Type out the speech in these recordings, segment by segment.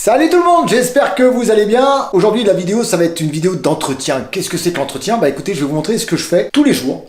Salut tout le monde, j'espère que vous allez bien. Aujourd'hui la vidéo ça va être une vidéo d'entretien. Qu'est-ce que c'est que l'entretien? Bah écoutez, je vais vous montrer ce que je fais tous les jours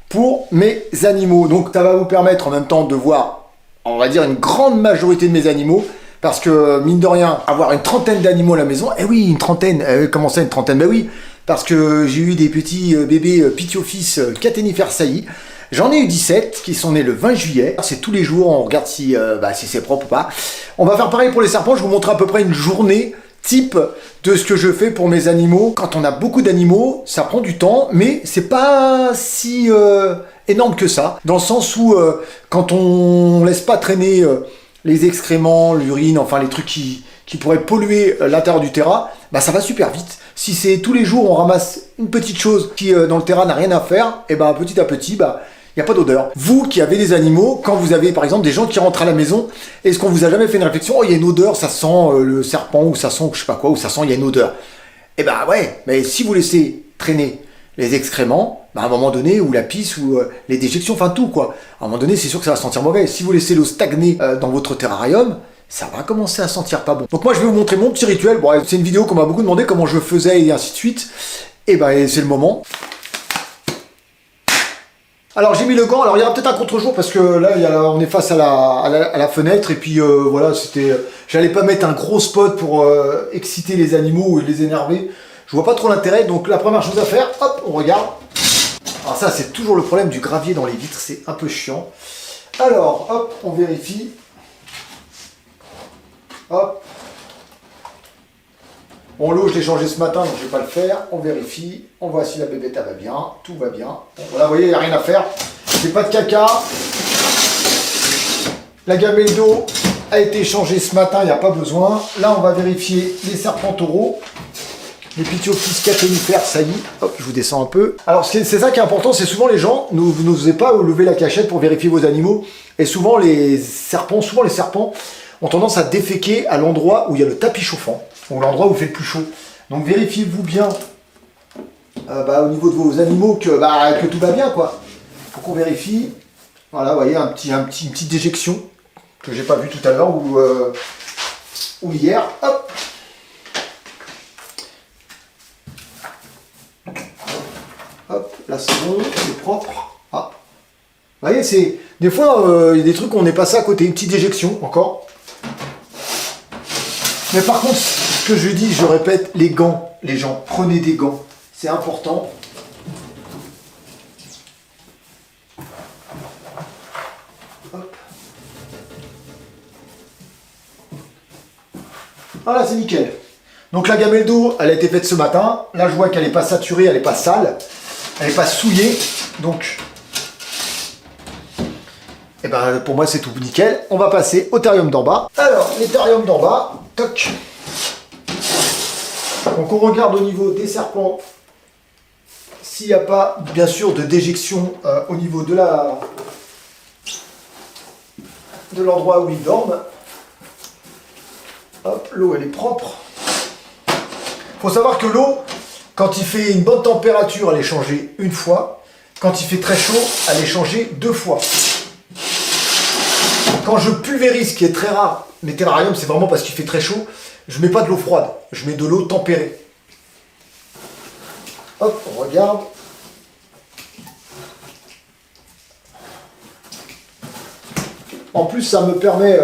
pour mes animaux. Donc ça va vous permettre en même temps de voir, on va dire, une grande majorité de mes animaux. Parce que mine de rien, avoir une trentaine d'animaux à la maison, eh oui, une trentaine, comment ça une trentaine? Bah oui, parce que j'ai eu des petits bébés Pithiofis caténifères saillies. J'en ai eu 17 qui sont nés le 20 juillet. C'est tous les jours, on regarde si, si c'est propre ou pas. On va faire pareil pour les serpents, je vous montre à peu près une journée type de ce que je fais pour mes animaux. Quand on a beaucoup d'animaux, ça prend du temps, mais c'est pas si énorme que ça. Dans le sens où quand on laisse pas traîner les excréments, l'urine, enfin les trucs qui pourraient polluer l'intérieur du terrain, bah ça va super vite. Si c'est tous les jours on ramasse une petite chose qui dans le terrain n'a rien à faire, et ben petit à petit, il n'y a pas d'odeur. Vous qui avez des animaux, quand vous avez par exemple des gens qui rentrent à la maison, est-ce qu'on vous a jamais fait une réflexion? Oh, il y a une odeur, ça sent le serpent, ou ça sent je sais pas quoi, ou ça sent il y a une odeur. Eh ben ouais, mais si vous laissez traîner les excréments, à un moment donné, ou la pisse, ou les déjections, enfin tout quoi. À un moment donné, c'est sûr que ça va sentir mauvais. Si vous laissez l'eau stagner dans votre terrarium, ça va commencer à sentir pas bon. Donc moi je vais vous montrer mon petit rituel. Bon, c'est une vidéo qu'on m'a beaucoup demandé comment je faisais et ainsi de suite. Et ben c'est le moment. Alors j'ai mis le gant, alors il y aura peut-être un contre-jour parce que là on est face à la fenêtre et puis voilà, j'allais pas mettre un gros spot pour exciter les animaux ou les énerver. Je vois pas trop l'intérêt, donc la première chose à faire, hop, on regarde. Alors ça c'est toujours le problème du gravier dans les vitres, c'est un peu chiant. Alors hop, on vérifie. Hop. Bon, l'eau, je l'ai changé ce matin, donc je ne vais pas le faire. On vérifie, on voit si la bébête va bien, tout va bien. Bon, voilà, vous voyez, il n'y a rien à faire. J'ai pas de caca. La gamelle d'eau a été changée ce matin, il n'y a pas besoin. Là, on va vérifier les serpents taureaux. Les Pithiofis caténifères saillies. Hop, je vous descends un peu. Alors, c'est ça qui est important, c'est souvent les gens n'osez pas lever la cachette pour vérifier vos animaux. Et souvent les serpents ont tendance à déféquer à l'endroit où il y a le tapis chauffant, ou l'endroit où il fait le plus chaud. Donc vérifiez-vous bien au niveau de vos animaux que tout va bien, quoi. Faut qu'on vérifie. Voilà, vous voyez, une petite déjection que j'ai pas vu tout à l'heure ou hier. Hop. Hop, là c'est bon, c'est propre. Ah. Vous voyez, des fois, il y a des trucs où on est passé à côté, une petite déjection encore. Mais par contre, ce que je dis, je répète, les gants, les gens, prenez des gants. C'est important. Hop. Voilà, c'est nickel. Donc la gamelle d'eau, elle a été faite ce matin. Là, je vois qu'elle n'est pas saturée, elle n'est pas sale. Elle n'est pas souillée. Donc, et ben, pour moi, c'est tout nickel. On va passer au terrarium d'en bas. Alors, les terrariums d'en bas. Toc. Donc on regarde au niveau des serpents s'il n'y a pas bien sûr de déjection au niveau de l'endroit où ils dorment. Hop, l'eau elle est propre. Il faut savoir que l'eau, quand il fait une bonne température, elle est changée une fois. Quand il fait très chaud, elle est changée 2 fois. Quand je pulvérise, ce qui est très rare, mes terrariums, c'est vraiment parce qu'il fait très chaud, je ne mets pas de l'eau froide, je mets de l'eau tempérée. Hop, on regarde. En plus, ça me permet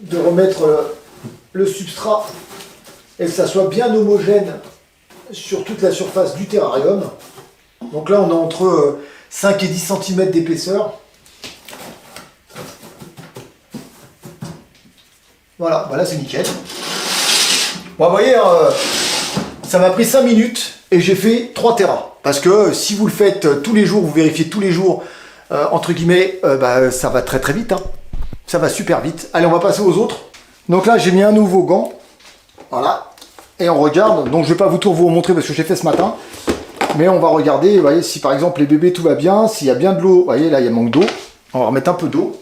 de remettre le substrat et que ça soit bien homogène sur toute la surface du terrarium. Donc là, on a entre 5 et 10 cm d'épaisseur. Voilà, là c'est nickel. Bon, vous voyez, ça m'a pris 5 minutes et j'ai fait 3 terras. Parce que si vous le faites tous les jours, vous vérifiez tous les jours, entre guillemets, ça va très très vite. Hein. Ça va super vite. Allez, on va passer aux autres. Donc là, j'ai mis un nouveau gant. Voilà. Et on regarde. Donc je ne vais pas tout vous montrer parce que j'ai fait ce matin. Mais on va regarder, vous voyez, si par exemple les bébés tout va bien, s'il y a bien de l'eau. Vous voyez, là il y a manque d'eau. On va remettre un peu d'eau.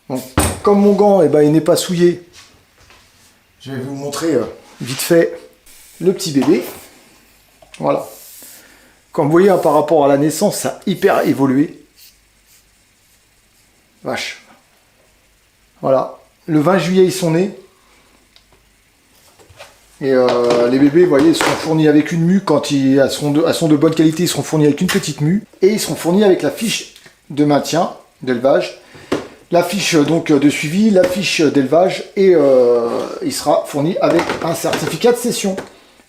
Bon, comme mon gant il n'est pas souillé, je vais vous montrer vite fait le petit bébé. Voilà. Comme vous voyez, par rapport à la naissance, ça a hyper évolué. Vache. Voilà, le 20 juillet ils sont nés. Et les bébés, vous voyez, ils seront fournis avec une mue. Quand elles seront de bonne qualité, ils seront fournis avec une petite mue. Et ils seront fournis avec la fiche de maintien, d'élevage. La fiche donc de suivi, la fiche d'élevage. Et il sera fourni avec un certificat de cession.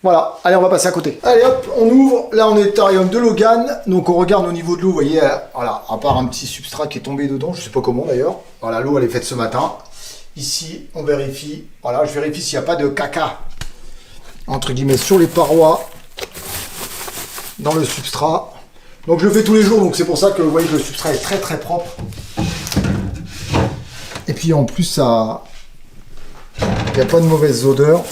Voilà, allez, on va passer à côté. Allez hop, on ouvre. Là, on est au terrarium de Logan. Donc on regarde au niveau de l'eau, vous voyez, voilà, à part un petit substrat qui est tombé dedans, je sais pas comment d'ailleurs. Voilà, l'eau, elle est faite ce matin. Ici, on vérifie. Voilà, je vérifie s'il n'y a pas de caca, entre guillemets, sur les parois, dans le substrat. Donc je le fais tous les jours, donc c'est pour ça que vous voyez que le substrat est très très propre. Et puis en plus, ça, il n'y a pas de mauvaise odeur.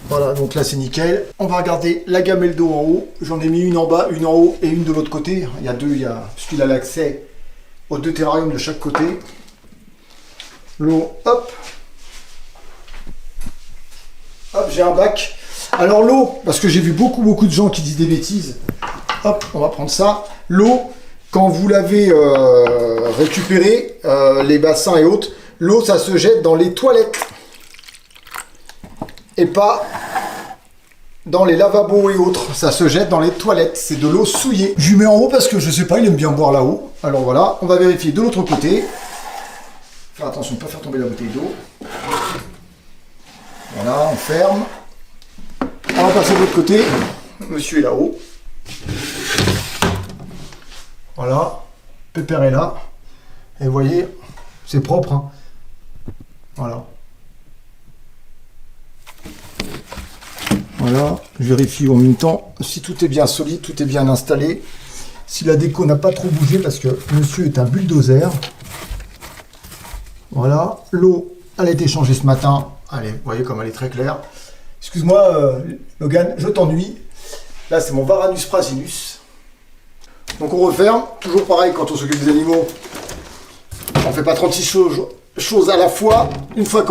Voilà, donc là c'est nickel. On va regarder la gamelle d'eau en haut. J'en ai mis une en bas, une en haut et une de l'autre côté. Il y a deux, puisqu'il a l'accès aux deux terrariums de chaque côté. L'eau, hop. Hop, j'ai un bac. Alors l'eau, parce que j'ai vu beaucoup de gens qui disent des bêtises. Hop, on va prendre ça. L'eau, quand vous l'avez récupérée, les bassins et autres, l'eau ça se jette dans les toilettes. Et pas dans les lavabos et autres. Ça se jette dans les toilettes. C'est de l'eau souillée. Je lui mets en haut parce que je sais pas, il aime bien boire là-haut. Alors voilà, on va vérifier de l'autre côté. Faire attention de ne pas faire tomber la bouteille d'eau. Voilà, on ferme. On va passer de l'autre côté. Monsieur est là-haut. Voilà. Pépère est là. Et vous voyez, c'est propre. Hein. Voilà. Voilà. Je vérifie en même temps si tout est bien solide, tout est bien installé. Si la déco n'a pas trop bougé parce que monsieur est un bulldozer. Voilà. L'eau, elle a été changée ce matin. Allez, vous voyez comme elle est très claire. Excuse-moi, Logan, je t'ennuie. Là, c'est mon Varanus prasinus. Donc, on referme. Toujours pareil, quand on s'occupe des animaux, on ne fait pas 36 choses à la fois. Une fois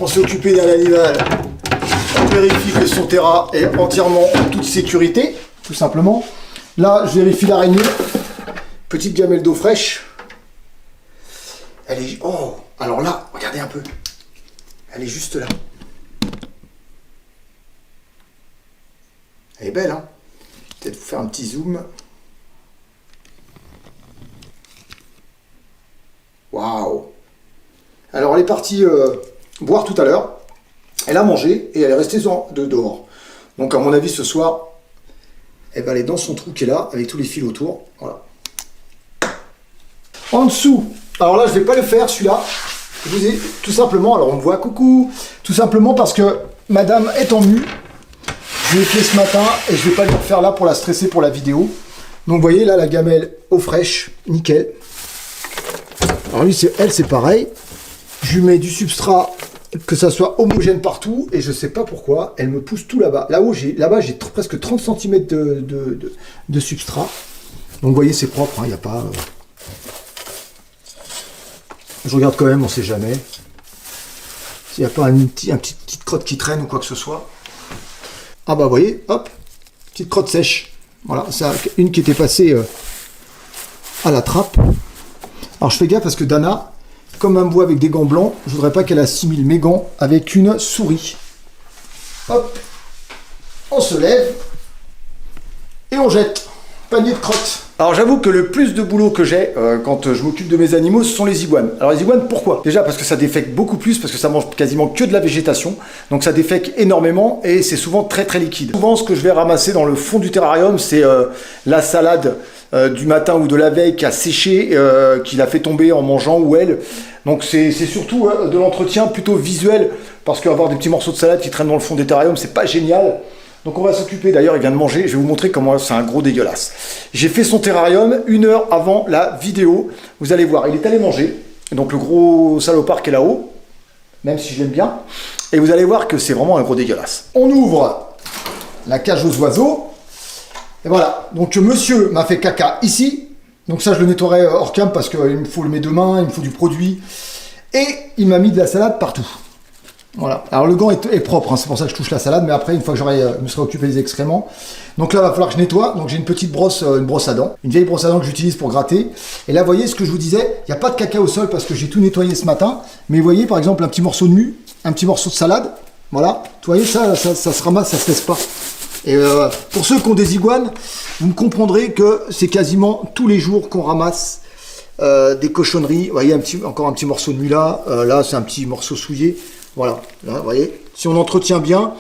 on s'est occupé d'un animal, on vérifie que son terrain est entièrement en toute sécurité, tout simplement. Là, je vérifie l'araignée. Petite gamelle d'eau fraîche. Elle est... Oh, alors là, regardez un peu. Elle est juste là. Elle est belle, hein? Peut-être vous faire un petit zoom. Waouh! Alors, elle est partie boire tout à l'heure. Elle a mangé et elle est restée dehors. Donc, à mon avis, ce soir, elle va aller dans son trou qui est là, avec tous les fils autour. Voilà. En dessous, alors là, je ne vais pas le faire, celui-là. Je vous ai tout simplement, alors on me voit, coucou, tout simplement parce que madame est en mue. Je l'ai fait ce matin et je ne vais pas le refaire là pour la stresser pour la vidéo. Donc vous voyez là la gamelle eau fraîche, nickel. Alors lui, elle c'est pareil. Je lui mets du substrat, que ça soit homogène partout et je ne sais pas pourquoi, elle me pousse tout là-bas. Là-bas j'ai presque 30 cm de substrat. Donc vous voyez c'est propre, il n'y a pas... Je regarde quand même, on ne sait jamais. S'il n'y a pas une petite crotte qui traîne ou quoi que ce soit. Ah bah vous voyez, hop, petite crotte sèche. Voilà, c'est une qui était passée à la trappe. Alors je fais gaffe parce que Dana, comme elle me voit avec des gants blancs, je voudrais pas qu'elle assimile mes gants avec une souris. Hop, on se lève et on jette. Panier de crottes. Alors j'avoue que le plus de boulot que j'ai quand je m'occupe de mes animaux, ce sont les iguanes. Alors les iguanes, pourquoi? Déjà parce que ça défèque beaucoup plus, parce que ça mange quasiment que de la végétation. Donc ça défèque énormément et c'est souvent très très liquide. Souvent ce que je vais ramasser dans le fond du terrarium, c'est la salade du matin ou de la veille qui a séché, qu'il a fait tomber en mangeant ou elle. Donc c'est surtout de l'entretien plutôt visuel, parce qu'avoir des petits morceaux de salade qui traînent dans le fond des terrariums, c'est pas génial. Donc on va s'occuper, d'ailleurs il vient de manger, je vais vous montrer comment c'est un gros dégueulasse. J'ai fait son terrarium 1 heure avant la vidéo, vous allez voir, il est allé manger, donc le gros salopard qui est là-haut, même si je l'aime bien, et vous allez voir que c'est vraiment un gros dégueulasse. On ouvre la cage aux oiseaux, et voilà, donc monsieur m'a fait caca ici, donc ça je le nettoierai hors cam parce qu'il me faut mes deux mains, il me faut du produit, et il m'a mis de la salade partout. Voilà. Alors le gant est propre, hein, c'est pour ça que je touche la salade, mais après, une fois que je me serai occupé des excréments, donc là, il va falloir que je nettoie. Donc j'ai une petite brosse, une brosse à dents, une vieille brosse à dents que j'utilise pour gratter. Et là, vous voyez ce que je vous disais, il n'y a pas de caca au sol parce que j'ai tout nettoyé ce matin. Mais vous voyez, par exemple, un petit morceau de mue, un petit morceau de salade, voilà. Vous voyez, ça se ramasse, ça se laisse pas. Et pour ceux qui ont des iguanes, vous me comprendrez que c'est quasiment tous les jours qu'on ramasse des cochonneries. Vous voyez, encore un petit morceau de mue là. Là, c'est un petit morceau souillé. Voilà, là, vous voyez, si on entretient bien,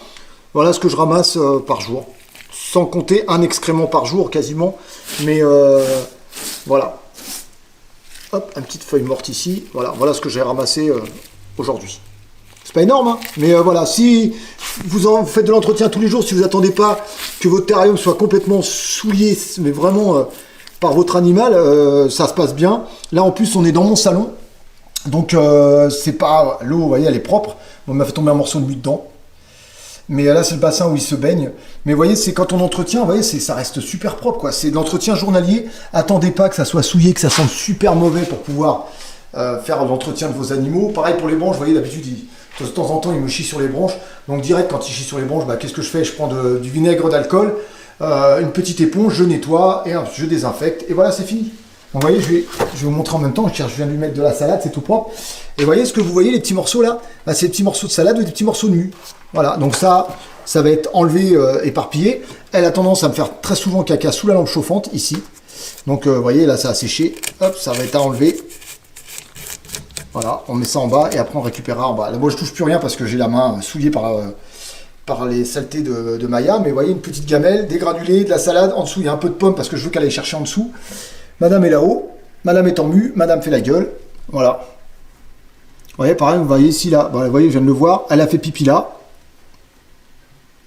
voilà ce que je ramasse par jour. Sans compter un excrément par jour quasiment. Mais voilà. Hop, une petite feuille morte ici. Voilà ce que j'ai ramassé aujourd'hui. C'est pas énorme, hein, mais voilà, si vous faites de l'entretien tous les jours, si vous attendez pas que votre terrarium soit complètement souillé, mais vraiment par votre animal, ça se passe bien. Là, en plus, on est dans mon salon. Donc c'est pas l'eau, vous voyez, elle est propre. On m'a fait tomber un morceau de mue dedans. Mais là, c'est le bassin où il se baigne. Mais vous voyez, c'est quand on entretient, vous voyez, ça reste super propre, quoi. C'est de l'entretien journalier. Attendez pas que ça soit souillé, que ça sente super mauvais pour pouvoir faire l'entretien de vos animaux. Pareil pour les branches, vous voyez, d'habitude, de temps en temps, il me chie sur les branches. Donc direct, quand il chie sur les branches, qu'est-ce que je fais? Je prends du vinaigre d'alcool, une petite éponge, je nettoie et je désinfecte. Et voilà, c'est fini. Donc, vous voyez, je vais vous montrer en même temps. Je viens de lui mettre de la salade, c'est tout propre. Et vous voyez ce que vous voyez, les petits morceaux là, c'est des petits morceaux de salade ou des petits morceaux de mue. Voilà, donc ça va être enlevé, éparpillé. Elle a tendance à me faire très souvent caca sous la lampe chauffante, ici. Donc, vous voyez, là, ça a séché. Hop, ça va être à enlever. Voilà, on met ça en bas et après on récupérera en bas. Là, moi, je touche plus rien parce que j'ai la main souillée par les saletés de Maya. Mais vous voyez, une petite gamelle, des granulés, de la salade. En dessous, il y a un peu de pomme parce que je veux qu'elle aille chercher en dessous. Madame est là-haut, madame est en mue, madame fait la gueule, voilà. Vous voyez, pareil, vous voyez ici, là, vous voyez, je viens de le voir, elle a fait pipi là.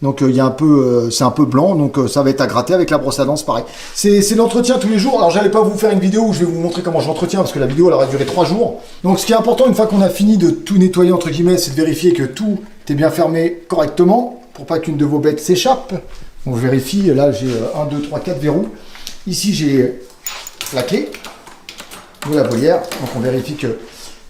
Donc, il y a un peu, c'est un peu blanc, donc ça va être à gratter avec la brosse à dents, c'est pareil. C'est l'entretien tous les jours. Alors, j'allais pas vous faire une vidéo où je vais vous montrer comment je l'entretiens, parce que la vidéo, elle aurait duré 3 jours. Donc, ce qui est important, une fois qu'on a fini de tout nettoyer, entre guillemets, c'est de vérifier que tout est bien fermé correctement, pour pas qu'une de vos bêtes s'échappe. Donc, je vérifie, là, j'ai 1, 2, 3, 4 verrous. Ici, j'ai la clé de la volière, donc on vérifie que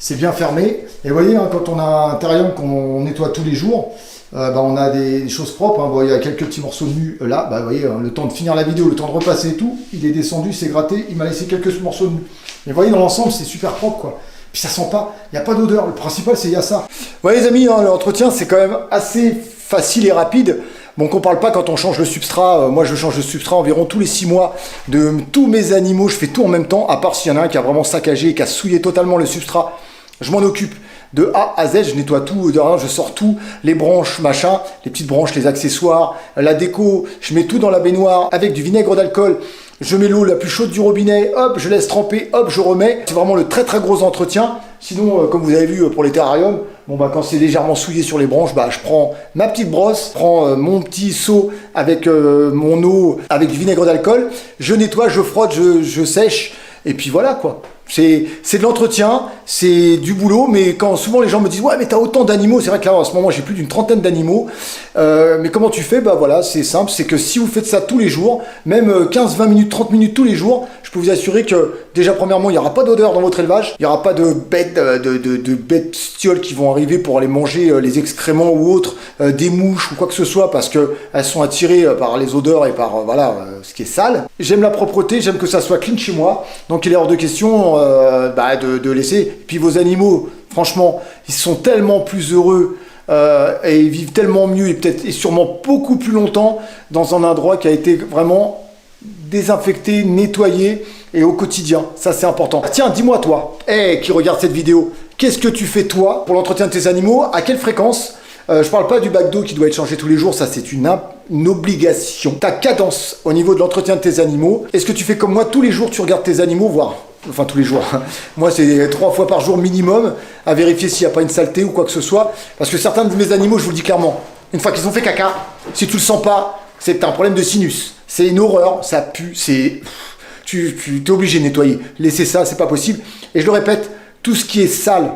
c'est bien fermé. Et vous voyez, hein, quand on a un terrarium qu'on nettoie tous les jours, on a des choses propres. Hein. Bon, il y a quelques petits morceaux de mue là, vous voyez, le temps de finir la vidéo, le temps de repasser et tout, il est descendu, c'est gratté, il m'a laissé quelques morceaux de mue. Mais vous voyez, dans l'ensemble, c'est super propre, quoi. Puis ça sent pas, il n'y a pas d'odeur, le principal c'est il y a ça. Vous voyez les amis, hein, l'entretien c'est quand même assez facile et rapide. Bon, qu'on parle pas quand on change le substrat. Moi, je change le substrat environ tous les 6 mois de tous mes animaux. Je fais tout en même temps, à part s'il y en a un qui a vraiment saccagé et qui a souillé totalement le substrat. Je m'en occupe de A à Z. Je nettoie tout, je sors tout, les branches, machin, les petites branches, les accessoires, la déco. Je mets tout dans la baignoire avec du vinaigre d'alcool. Je mets l'eau la plus chaude du robinet, hop, je laisse tremper, hop, je remets. C'est vraiment le très très gros entretien. Sinon, comme vous avez vu pour les terrariums, quand c'est légèrement souillé sur les branches, je prends ma petite brosse, je prends mon petit seau avec mon eau, avec du vinaigre d'alcool, je nettoie, je frotte, je sèche, et puis voilà quoi. C'est de l'entretien, c'est du boulot, mais quand souvent les gens me disent « Ouais, mais t'as autant d'animaux », c'est vrai que là, en ce moment, j'ai plus d'une trentaine d'animaux. Mais comment tu fais? Voilà, c'est simple, c'est que si vous faites ça tous les jours, même 15, 20 minutes, 30 minutes tous les jours, je peux vous assurer que, déjà, premièrement, il n'y aura pas d'odeur dans votre élevage, il n'y aura pas de bêtes, de bêtes bestioles qui vont arriver pour aller manger les excréments ou autres, des mouches ou quoi que ce soit, parce qu'elles sont attirées par les odeurs et par, ce qui est sale. J'aime la propreté, j'aime que ça soit clean chez moi, donc il est hors de question de laisser. Puis vos animaux, franchement, ils sont tellement plus heureux et ils vivent tellement mieux et sûrement beaucoup plus longtemps dans un endroit qui a été vraiment désinfecté, nettoyé et au quotidien. Ça, c'est important. Tiens, dis-moi toi, qui regarde cette vidéo, qu'est-ce que tu fais toi pour l'entretien de tes animaux? À quelle fréquence? Je parle pas du bac d'eau qui doit être changé tous les jours, ça c'est une obligation. Ta cadence au niveau de l'entretien de tes animaux, est-ce que tu fais comme moi tous les jours, tu regardes tes animaux, voire enfin tous les jours, moi c'est 3 fois par jour minimum, à vérifier s'il n'y a pas une saleté ou quoi que ce soit, parce que certains de mes animaux, je vous le dis clairement, une fois qu'ils ont fait caca, si tu le sens pas, c'est un problème de sinus, c'est une horreur, ça pue, tu es obligé de nettoyer, laisser ça, c'est pas possible, et je le répète, tout ce qui est sale,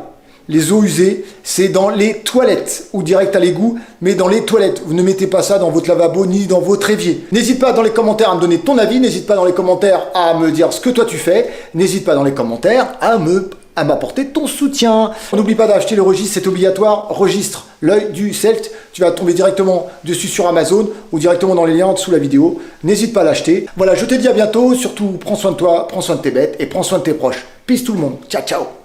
les eaux usées, c'est dans les toilettes ou direct à l'égout, mais dans les toilettes. Vous ne mettez pas ça dans votre lavabo ni dans votre évier. N'hésite pas dans les commentaires à me donner ton avis, n'hésite pas dans les commentaires à me dire ce que toi tu fais, n'hésite pas dans les commentaires à me à m'apporter ton soutien. N'oublie pas d'acheter le registre, c'est obligatoire. Registre l'œil du Celte. Tu vas tomber directement dessus sur Amazon ou directement dans les liens en dessous de la vidéo. N'hésite pas à l'acheter. Voilà, je te dis à bientôt. Surtout, prends soin de toi, prends soin de tes bêtes et prends soin de tes proches. Peace tout le monde. Ciao, ciao.